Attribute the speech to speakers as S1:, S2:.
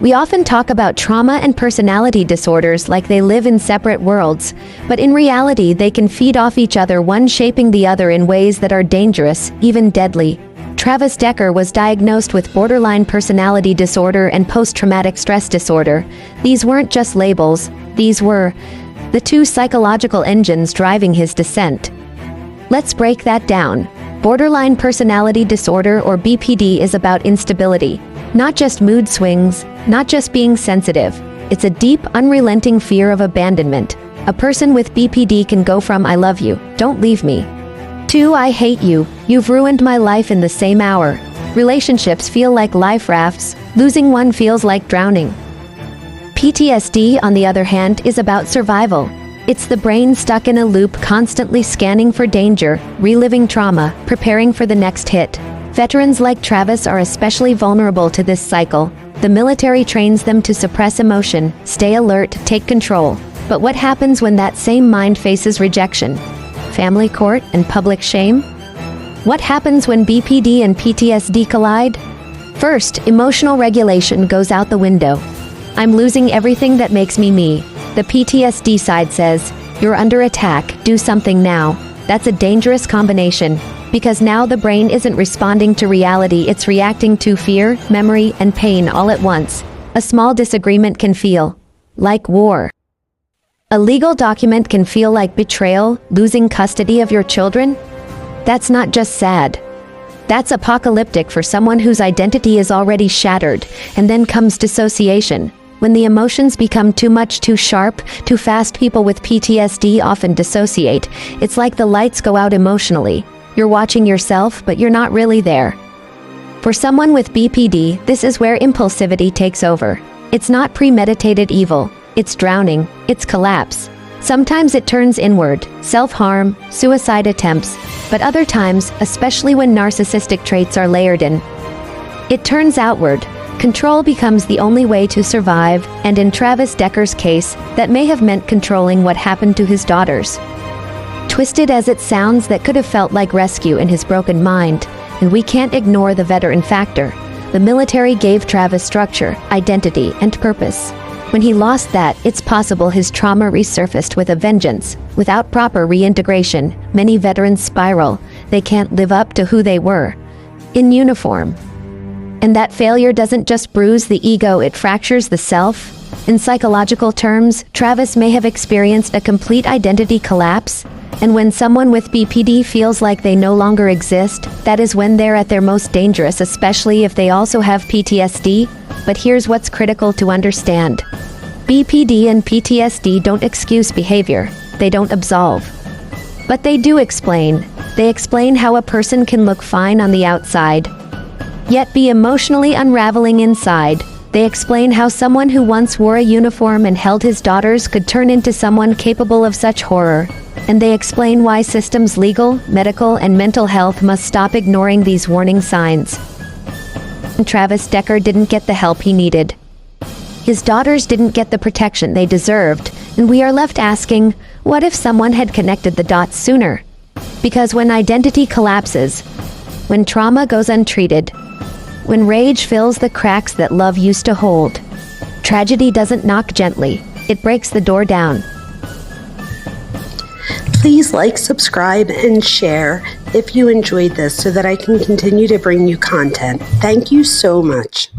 S1: We often talk about trauma and personality disorders like they live in separate worlds, but in reality they can feed off each other, one shaping the other in ways that are dangerous, even deadly. Travis Decker was diagnosed with borderline personality disorder and post-traumatic stress disorder. These weren't just labels, these were the two psychological engines driving his descent. Let's break that down. Borderline personality disorder, or BPD, is about instability. Not just mood swings, not just being sensitive. It's a deep, unrelenting fear of abandonment. A person with BPD can go from "I love you, don't leave me," to "I hate you, you've ruined my life" in the same hour. Relationships feel like life rafts. Losing one feels like drowning. PTSD, on the other hand, is about survival. It's the brain stuck in a loop, constantly scanning for danger, reliving trauma, preparing for the next hit. Veterans like Travis are especially vulnerable to this cycle. The military trains them to suppress emotion, stay alert, take control. But what happens when that same mind faces rejection? Family court and public shame? What happens when BPD and PTSD collide? First, emotional regulation goes out the window. I'm losing everything that makes me me. The PTSD side says, "You're under attack, do something now." That's a dangerous combination, because now the brain isn't responding to reality, it's reacting to fear, memory, and pain all at once. A small disagreement can feel like war. A legal document can feel like betrayal, losing custody of your children. That's not just sad. That's apocalyptic for someone whose identity is already shattered. And then comes dissociation. When the emotions become too much, too sharp, too fast, people with PTSD often dissociate. It's like the lights go out emotionally. You're watching yourself, but you're not really there. For someone with BPD, this is where impulsivity takes over. It's not premeditated evil. It's drowning. It's collapse. Sometimes it turns inward, self-harm, suicide attempts, but other times, especially when narcissistic traits are layered in, it turns outward. Control becomes the only way to survive, and in Travis Decker's case, that may have meant controlling what happened to his daughters. Twisted as it sounds, that could have felt like rescue in his broken mind, and we can't ignore the veteran factor. The military gave Travis structure, identity, and purpose. When he lost that, it's possible his trauma resurfaced with a vengeance. Without proper reintegration, many veterans spiral. They can't live up to who they were in uniform. And that failure doesn't just bruise the ego, it fractures the self. In psychological terms, Travis may have experienced a complete identity collapse. And when someone with BPD feels like they no longer exist, that is when they're at their most dangerous, especially if they also have PTSD. But here's what's critical to understand. BPD and PTSD don't excuse behavior. They don't absolve. But they do explain. They explain how a person can look fine on the outside, yet be emotionally unraveling inside. They explain how someone who once wore a uniform and held his daughters could turn into someone capable of such horror. And they explain why systems, legal, medical, and mental health must stop ignoring these warning signs. Travis Decker didn't get the help he needed. His daughters didn't get the protection they deserved, and we are left asking, what if someone had connected the dots sooner? Because when identity collapses, when trauma goes untreated, when rage fills the cracks that love used to hold, tragedy doesn't knock gently, it breaks the door down.
S2: Please like, subscribe, and share if you enjoyed this so that I can continue to bring you content. Thank you so much.